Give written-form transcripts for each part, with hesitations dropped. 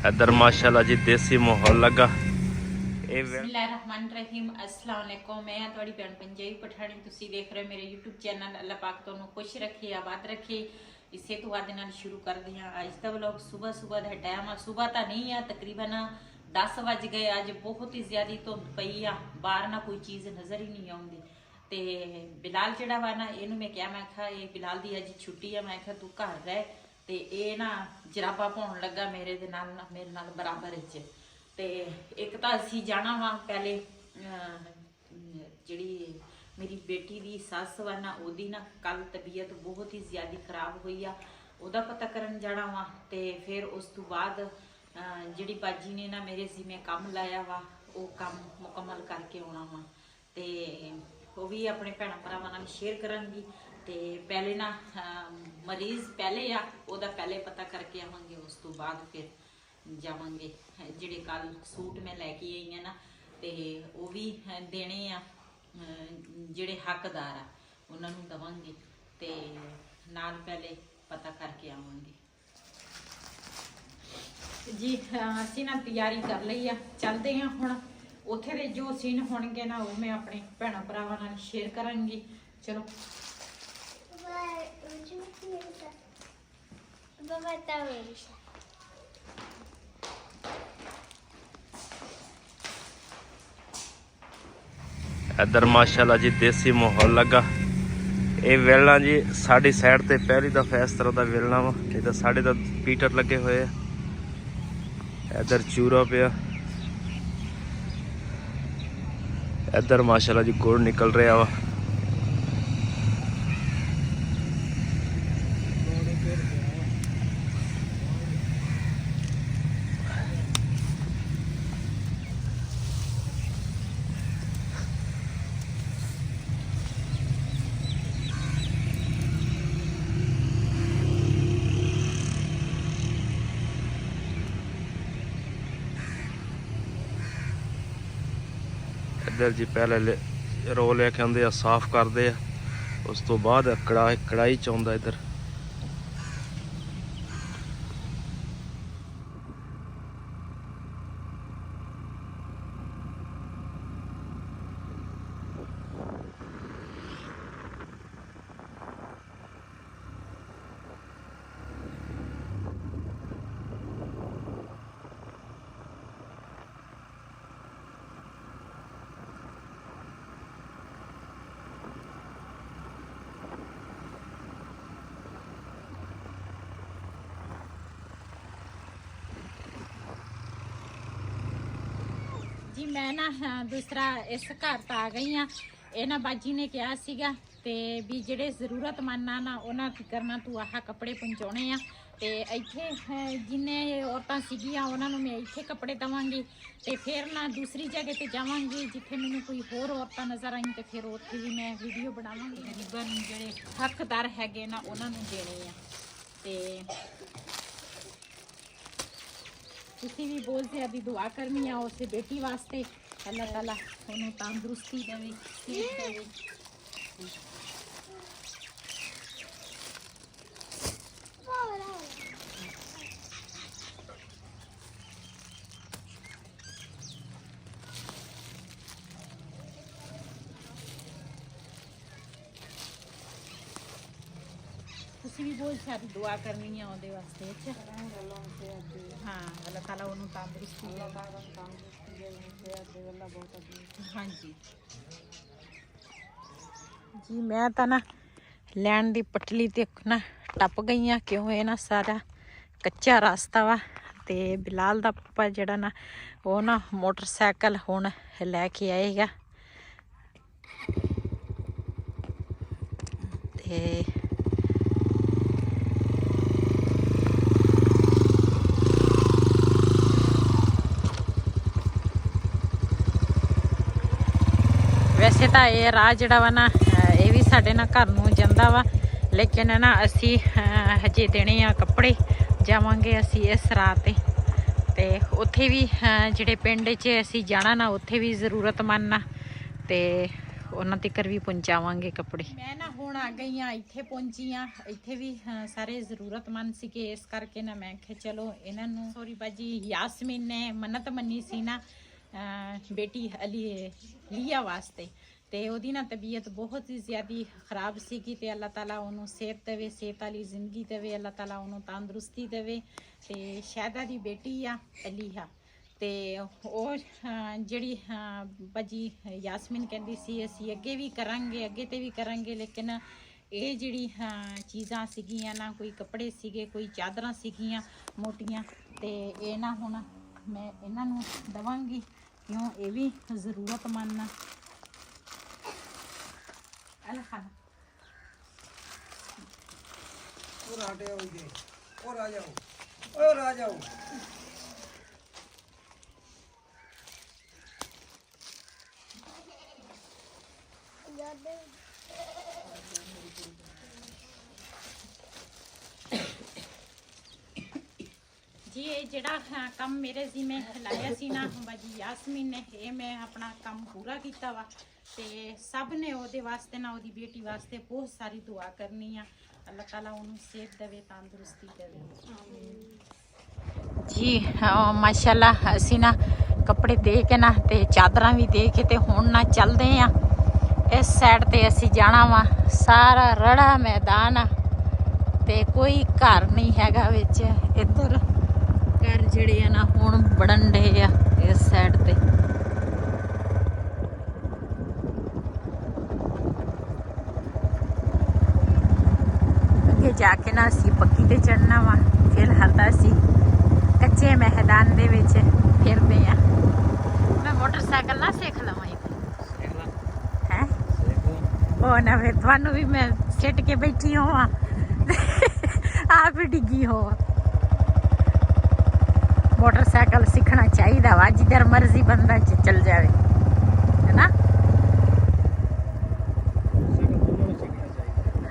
इधर माशाल्लाह जी देसी माहौल लगा। बिस्मिल्लाहिर्रहमानिर्रहीम अस्सलाम वालेकुम। मैं थोड़ी भैन पंजाबी पठानी, तुसी देख रहे हो मेरे यूट्यूब चैनल। अल्लाह पाक तुहानू खुश रखे, आबाद रखे। इसे तो आज नाल शुरू करते हैं अज का व्लॉग। सुबह सुबह का टाइम आ, सुबह तो नहीं है, तकरीबन 10 बज गए। अज बहुत ही ज्यादा धुंध पई आ, बाहर ना कोई चीज़ नज़र ही नहीं आती। तो बिलाल जड़ा वा ना, इनू मैं क्या, मैं आखा ये बिलाल की अज छुट्टी है, मैं आखा तू घर रह। तो ये ना जराबा पाउन लगा मेरे नाल बराबर च। तो एक तो असी जाना वा पहले जी मेरी बेटी की सस वा ना, ओदी ना कल तबीयत बहुत ही ज़्यादा खराब हुई आ, ओदा पता करन जाना वा। तो फिर उस तो बाद जी बाजी ने ना मेरे सी मैं काम लाया वा, वो काम मुकम्मल करके आना वा। तो वो भी अपने भैन भरावां नाल शेयर करांगी। तो पहले ना मरीज़ पहले आ, ओदा पहले पता करके आवांगे, उस तो बाद फिर जावांगे। जिहड़े कल सूट मैं लैके आई हैं ना, तो वो भी देने आ, जिहड़े हकदार आ उन्होंने देवांगे। तो नाल पहले पता करके आवांगे जी। असीं ना तैयारी कर लई आ, चलते हैं हुण। उत्थे दे जो सीन होणगे ना, वो मैं अपने भैणों भरावां नाल शेयर करांगी। चलो इधर माशाल्लाह जी देसी माहौल लगा। ये वेलना जी साड़ी साइड ते पहली दफा इस तरह का वेलना वा, नहीं तो साढ़े तो पीटर लगे हुए। इधर चूरा पिया, इधर माशाल्लाह जी गुड़ निकल रहा वा। इधर जी पहले रो लेके आते हैं, साफ करते हैं, उस तो बाद कढ़ाई च आउंदा। इधर जी मैं ना दूसरा इस घर तो आ गई हाँ। ये ना बाजी ने कहा सीगा ते भी ਜਿਹੜੇ ਜ਼ਰੂਰਤਮੰਦ ਆ ਨਾ ਉਹਨਾਂ ਫਿਕਰ ਨਾ ਤੂੰ ਆਹ ਕੱਪੜੇ ਪਹੁੰਚਾਉਣੇ ਆ। ਤੇ ਇੱਥੇ ਜਿੰਨੇ ਔਰਤਾਂ ਸੀਗੀਆਂ ਉਹਨਾਂ ਨੂੰ ਮੈਂ ਇੱਥੇ ਕੱਪੜੇ ਦਵਾਂਗੀ। ਤੇ ਫਿਰ ਨਾ ਦੂਸਰੀ ਜਗ੍ਹਾ ਤੇ ਜਾਵਾਂਗੀ ਜਿੱਥੇ ਮੈਨੂੰ ਕੋਈ ਹੋਰ ਔਰਤਾਂ ਨਜ਼ਰ ਆਈਆਂ, ਤੇ ਫਿਰ ਉੱਥੇ ਵੀ ਮੈਂ ਵੀਡੀਓ ਬਣਾਵਾਂਗੀ। ਗਰੀਬਾਂ ਨੂੰ ਜਿਹੜੇ ਹੱਕਦਾਰ ਹੈਗੇ ਨਾ ਉਹਨਾਂ ਨੂੰ ਦੇਣੇ ਆ। ਤੇ ਤੁਸੀਂ ਵੀ ਬੋਲਦੇ ਆ ਵੀ ਦੁਆ ਕਰਨੀ ਆ ਉਸੇ ਬੇਟੀ ਵਾਸਤੇ, ਅੱਲਾਹ ਤਾਲਾ ਉਹਨੂੰ ਤੰਦਰੁਸਤੀ ਦੇਵੇ, ਸਿਹਤ ਦੇਵੇ। ਤੁਸੀਂ ਵੀ ਬਹੁਤ ਸਾਰੀ ਦੁਆ ਕਰਨੀ ਆ ਉਹਦੇ ਵਾਸਤੇ। ਅੱਛਾ हाँ, अल्लाह ताला उन्होंने तंदुरुस्ती दे। हाँ जी जी मैं तो ना लैंड की पटली ते ना टप गई हाँ, क्यों है ना सारा कच्चा रास्ता वा। ते बिलाल दा पापा जड़ा ना वो ना मोटरसाइकिल हुण लैके आएगा। ते वैसे तो ये राह जड़ा वा ना, ये भी साढ़े ना घर नूं जांदा वा, लेकिन ना असी हजे देने आ कपड़े। जावांगे असी इस राह ते उत्थे भी जिहड़े पिंड च असी जाना ना, उत्थे भी जरूरतमंद ना, ते उन्हां तक भी पहुंचावांगे कपड़े। मैं ना हुण आ गई हाँ इत्थे पहुंची हाँ इत्थे भी सारे जरूरतमंद सीगे इस करके ना मैं आख्या चलो इन्हों सॉरी बाजी यासमीन ने मन्नत मन्नी सी ना बेटी अली लिया वास्ते ते ओदी ना तबीयत बहुत ही ज़्यादा खराब सीगी ते अल्लाह ताला उन्होंने सेहत देवे सेहत वाली जिंदगी देवे अल्लाह ताला उन्होंने तंदुरुस्ती देवे ते शायदा दी बेटी आ अलीहा ते और जिहड़ी बाजी यासमीन कहंदी सी असीं अगे भी करांगे अगे ते भी करांगे लेकिन ये जिहड़ी चीज़ां सीगियां ना कोई कपड़े सीगे कोई चादरां सीगियां मोटियां ते ये ना हुण मैं इन्हां नूं दवांगी क्यों ये भी जरूरतमंद ना अल खाना और आ जाओ जी ये जिहड़ा काम मेरे जिम्मे लाया सी ना बाजी यासमीन ने ये मैं अपना काम पूरा किया वा ते सब ने ओहदे वास्ते ना ओहदी बेटी वास्ते बहुत सारी दुआ करनी आ अल्लाह ताला उन्होंने सेहत देवे तंदुरुस्ती देवे जी माशाल्लाह असी ना कपड़े दे के ना ते चादरां भी दे के ते हुण ना चलदे आ इस साइड ते असी जाना वा सारा रड़ा मैदान आ ते कोई घर नहीं हैगा विच इधर घर जिहड़े आ ना हुण बढ़न डे आ इस साइड ते अगे जाके ना असी पक्की ते चढ़ना वा फिलहाल तां असी कच्चे मैदान दे विच फिरदे आ मैं मोटरसाइकिल ना सीख लवां है ओ ना फिर तुहानू भी मैं सिट के बैठी होवां आप ही डिग्गी हो मोटरसाइकिल सीखना चाहिए वा जिधर मर्जी बंदा चल जाए है ना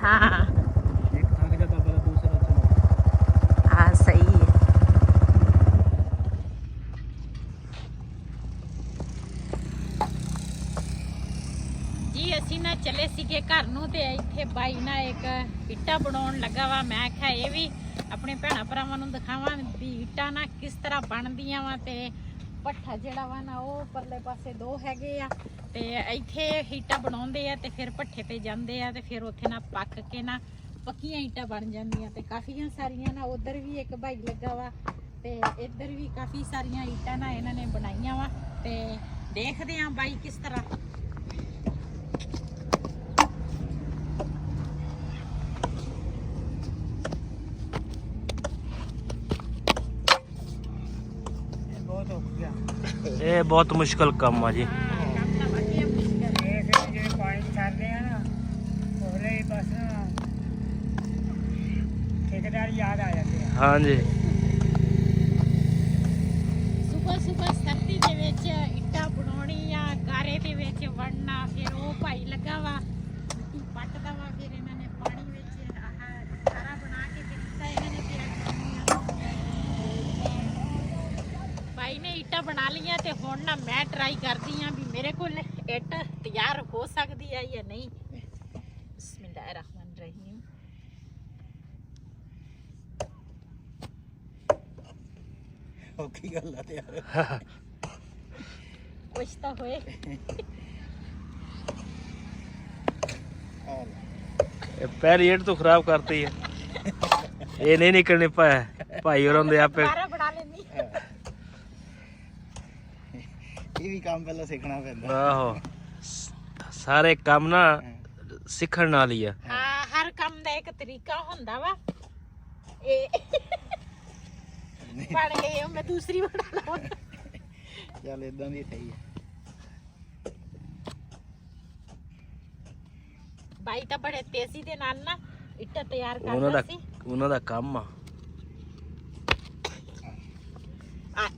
हाँ हाँ सही है जी असी ना चले सीगे घर नूं ते इत्थे बाई ना एक इट्टा बनाउण लगा वा मैं आख्या ये भी अपने भैणा भरावां नूं दिखावां भी इट्टां ना किस तरह बनदियां वा ते भट्ठा जिहड़ा वा ना वो परले पासे दो हैगे आ ते इत्थे इट्टां बनाउंदे आ ते फिर भट्ठे ते जांदे आ ते फिर उत्थे ना पक के ना पक्कियां इट्टां बन जांदियां ते काफियां सारियां ना उधर भी एक भाई लगा वा ते इधर भी काफ़ी सारियां इट्टां ना इन्हां ने बनाईयां वा ते देखदे आ बाई किस तरह ये बहुत मुश्किल काम है जी ठेकेदार याद आ जाते हैं हाँ जी सुबह सुबह सर्दी दे विच इट्टा बनाउणी आ गारे दे विच वड़ना फिर वो भाई लगा वा मिट्टी पटदा वा फिर इन्हां ने पानी विच सारा बना के दित्ता इन्हां ने भाई ने इट्टा बना लिया ते हुण ना मैं ट्राई करदी आ भी मेरे कोल इट्ट तैयार हो सकदी है या नहीं बिस्मिल्लाहिर्रहमानिर्रहीम औखी गल है यार कुछ तो होए पहली एड तो खराब करती है ये नहीं निकलने पाया भाई और आपे बना लेनी ये भी काम पहले सीखना पैंदा आहो सारे काम ना सीखण नाल ही है हाँ हर काम दा एक तरीका हुंदा वा ए बन गए मैं दूसरी बना लवां चल इदां दी सही है भाई तो बड़े तेजी दे नाल ना इट्टा तैयार ਉਹਨਾਂ करदा ਦਾ सी ਉਹਨਾਂ ਦਾ ਕੰਮ ਆ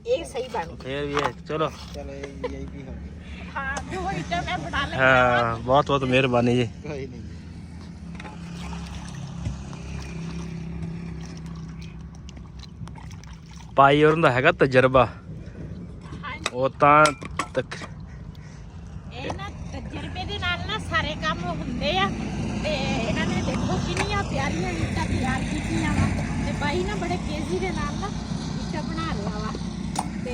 ये सही बन फिर भी है चलो चलो यही भी हो हाँ दो इट्टा मैं बना ले हाँ बहुत बहुत मेहरबानी जी कोई नहीं ਭਾਈ ਉਹਨਾਂ ਦਾ ਹੈਗਾ ਤਜਰਬਾ ਉਹ ਤਾਂ ਇਹ ਨਾ ਤਜਰਬੇ ਦੇ ਨਾਲ ਨਾ ਸਾਰੇ ਕੰਮ ਹੁੰਦੇ ਆ ਤੇ ਇਹਨਾਂ ਪਿਆਰੀਆਂ ਇੱਟਾਂ ਤਿਆਰ ਕੀਤੀਆਂ ਵਾ ਤੇ ਬਾਈ ਨਾ ਬੜੇ ਤੇਜ਼ੀ ਦੇ ਨਾਲ ਨਾ ਇੱਟਾਂ ਬਣਾ ਲਿਆ ਵਾ ਤੇ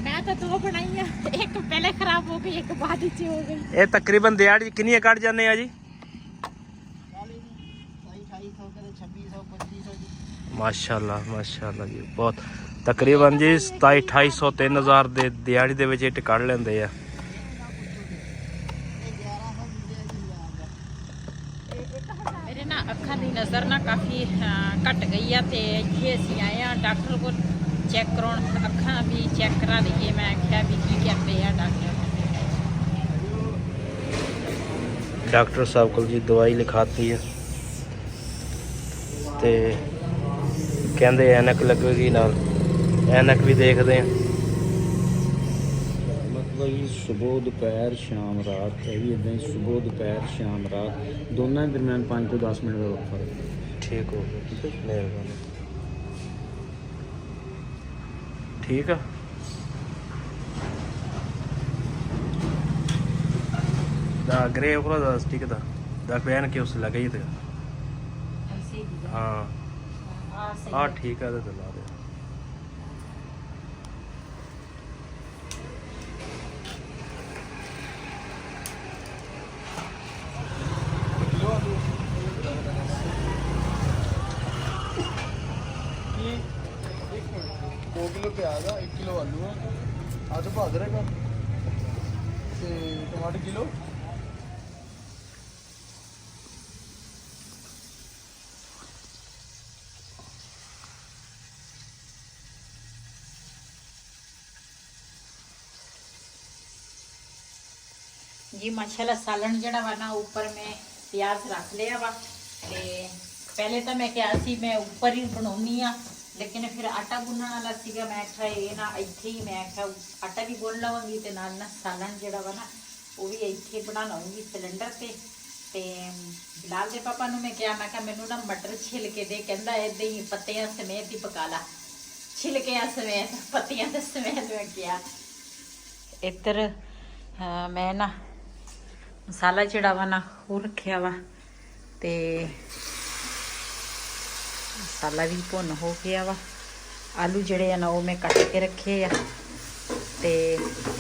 ਮੈਂ ਤਾਂ 2 ਬਣਾਈਆਂ, ਇੱਕ ਪਹਿਲੇ ਖਰਾਬ ਹੋ ਗਈ, ਇੱਕ ਬਾਅਦ ਵਿੱਚ ਹੋ ਗਈ। ਇਹ ਤਕਰੀਬਨ ਦਿਹਾੜੀ ਕਿੰਨੀਆਂ ਕੱਢ ਜਾਂਦੇ ਆ ਜੀ? 2800 ਕਦੇ 2600 2500 ਜੀ। ਮਾਸ਼ਾਅੱਲਾ ਜੀ, ਬਹੁਤ ਤਕਰੀਬਨ ਜੀ 2700 3000 ਦੇ ਦਿਹਾੜੀ ਦੇ ਵਿੱਚ ਇੱਟ ਕੱਢ ਲੈਂਦੇ ਆ। ਮੇਰੇ ਨਾ ਅੱਖਾਂ ਦੀ ਨਜ਼ਰ ਨਾ ਕਾਫੀ ਘਟ ਗਈ ਆ ਤੇ ਇੱਥੇ ਅਸੀਂ ਆਏ ਆ ਡਾਕਟਰ ਕੋਲ ਚੈੱਕ ਕਰਾਉਣ, ਅੱਖਾਂ ਵੀ ਚੈੱਕ ਕਰਾ ਲਈਏ। ਮੈਂ ਆਖਿਆ ਵੀ ਕੀ ਕਹਿੰਦੇ ਆ ਡਾਕਟਰ ਸਾਹਿਬ ਕੋਲ ਜੀ ਦਵਾਈ ਲਿਖਾਤੀ ਹੈ ਤੇ ਕਹਿੰਦੇ ਐਨਕ ਲੱਗੇਗੀ ਨਾਲ, ਐਨਕ ਵੀ ਦੇਖਦੇ ਆ। ਮਤਲਬ ਜੀ ਸਵੇਰ ਦੁਪਹਿਰ ਸ਼ਾਮ ਰਾਤ, ਇਹ ਵੀ ਇਦਾਂ ਹੀ ਸਵੇਰ ਦੁਪਹਿਰ ਸ਼ਾਮ ਰਾਤ ਦੋਨਾਂ ਦੇ ਦਰਮਿਆਨ 5 ਤੋਂ 10 ਮਿੰਟ ਦਾ ਫਰਕ। ਠੀਕ ਹੋ ਗਿਆ, ਠੀਕ ਹੈ, ਮਿਹਰਬਾਨੀ। ਠੀਕ ਆ, ਦਾ ਗ੍ਰੇ ਉਹਦਾ ਦਾ ਸਟਿਕ ਦਾ ਪੈਨ ਕਿ ਉਸ ਲਗਾਈ ਤੇ ਹਾਂ ਆ ਠੀਕ ਆ, ਤੇ ਲਾ ਦੇ। किलो प्याज आ, 1 किलो आलू आ, आज भादर है टमाटर किलो। जी माशाल्लाह सालन जड़ा वा ना ऊपर मैं प्याज रख लिया वा ते पहले तो मैं क्या सी मैं ऊपर ही बनाउनी आ, लेकिन फिर आटा गुनण वाला सीगा, मैं आख्या ये ना इत्थे ही मैं आख्या आटा भी गुन लवांगी ते नाल ना सालन जड़ा वा ना वो भी इत्थे बना लवांगी सिलेंडर ते। ते बिलाल दे पापा नूं मैं क्या मैनू ना मटर छिल के दे, कहंदा इदां ही पत्तियां समेत ही पका ला, छिलकियां समेत पत्तियां ते समेत। मैं क्या इधर मैं ना मसाला जड़ा वा ना वो रखिया वा ते मसाला भी भुन हो गया वा। आलू जड़े ना वो मैं कट के रखे आ ते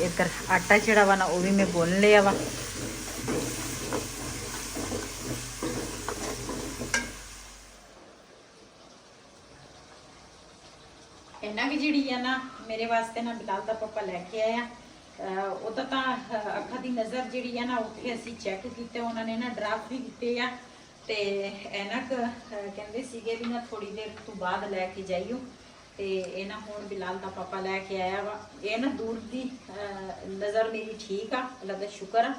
इधर आटा जड़ा वा ना वो भी मैं गुन लिया वा। इन्ना की जिहड़ी है ना मेरे वास्ते ना बिलाल दा पापा लैके आया, ਉਹਦਾ ਤਾਂ ਅੱਖਾਂ ਦੀ ਨਜ਼ਰ ਜਿਹੜੀ ਆ ਨਾ ਉੱਥੇ ਅਸੀਂ ਚੈੱਕ ਕੀਤੇ, ਉਹਨਾਂ ਨੇ ਨਾ ਡਰਾਫਟ ਵੀ ਕੀਤੇ ਆ ਤੇ ਐਨਕ ਕਹਿੰਦੇ ਸੀਗੇ ਵੀ ਨਾ ਥੋੜੀ ਦੇਰ ਤੋਂ ਬਾਅਦ ਲੈ ਕੇ ਜਾਈਓ। ਤੇ ਇਹ ਨਾ ਹੁਣ ਬਿਲਾਲ ਦਾ ਪਾਪਾ ਲੈ ਕੇ ਆਇਆ ਵਾ। ਇਹ ਨਾ ਦੂਰ ਦੀ ਨਜ਼ਰ ਮੇਰੀ ਠੀਕ ਆ, ਅੱਲਾ ਦਾ ਸ਼ੁਕਰ ਆ।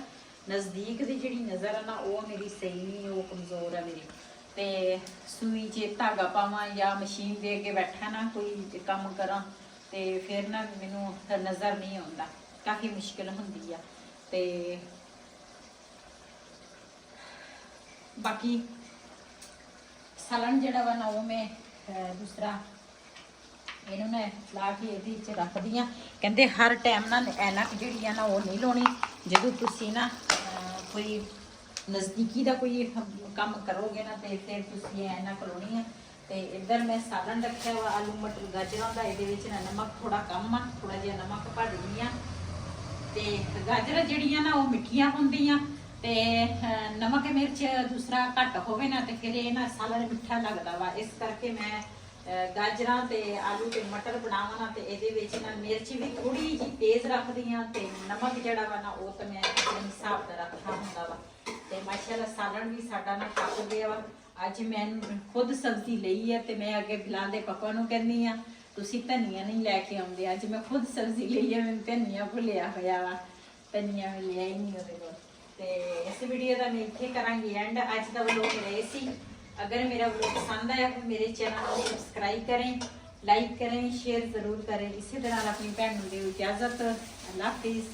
ਨਜ਼ਦੀਕ ਦੀ ਜਿਹੜੀ ਨਜ਼ਰ ਆ ਨਾ ਉਹ ਮੇਰੀ ਸਹੀ ਨਹੀਂ, ਉਹ ਕਮਜ਼ੋਰ ਆ ਮੇਰੀ। ਤੇ ਸੂਈ 'ਚ ਧਾਗਾ ਪਾਵਾਂ ਜਾਂ ਮਸ਼ੀਨ ਦੇ ਕੇ ਬੈਠਾ ਨਾ ਕੋਈ ਕੰਮ ਕਰਾਂ ਤੇ ਫਿਰ ਨਾ ਮੈਨੂੰ ਨਜ਼ਰ ਨਹੀਂ ਆਉਂਦਾ, काफ़ी मुश्किल होंदी है। ते बाकी सालन जड़ा वा ना वो मैं दूसरा इन्हों ने ला के ये रख दी। कहते हर टाइम ना ऐनक जी ना वो नहीं लानी, जो तुसी ना कोई नज़दीकी का कोई काम करोगे ना तो फिर तुसी ऐनक लानी है। तो इधर मैं सालन रखा वा आलू मटर गाजर का, ये नमक थोड़ा कम आ, थोड़ा जहा नमक भर दी आ। ते गाजर जड़ियां ना वो मिठियां होंदियां ते नमक मिर्च दूसरा घट होवे ना तो फिर ये ना सालन मिठा लगता वा। इस करके मैं गाजर ते आलू ते मटर बनावा ना तो ये ना मिर्च भी थोड़ी जी तेज रखदी हाँ ते नमक जड़ा वा ना वो तो मैं अपने हिसाब का रखा होंदा वा। ते माशाल्लाह सालन भी साडा ना पक गया वा। अज मैं खुद सब्जी लई है ते मैं अगे बिलाल दे पापा नूं कहनी आ तुसी धनिया नहीं लैके आउंदे, अज मैं खुद सब्जी लई है, मैं धनिया भुलिया होया वा, धनिया मैं लिया ही नहीं ओहदे कोल। ते इस वीडियो का मैं इत्थे करांगी एंड। अज दा व्लॉग मेरा सी, अगर मेरा व्लॉग पसंद आया तो मेरे चैनल को सब्सक्राइब करें, लाइक करें, शेयर ज़रूर करें। इसी तरह अपनी भैन नूं दिओ इजाज़त। अल्लाह हाफिज़।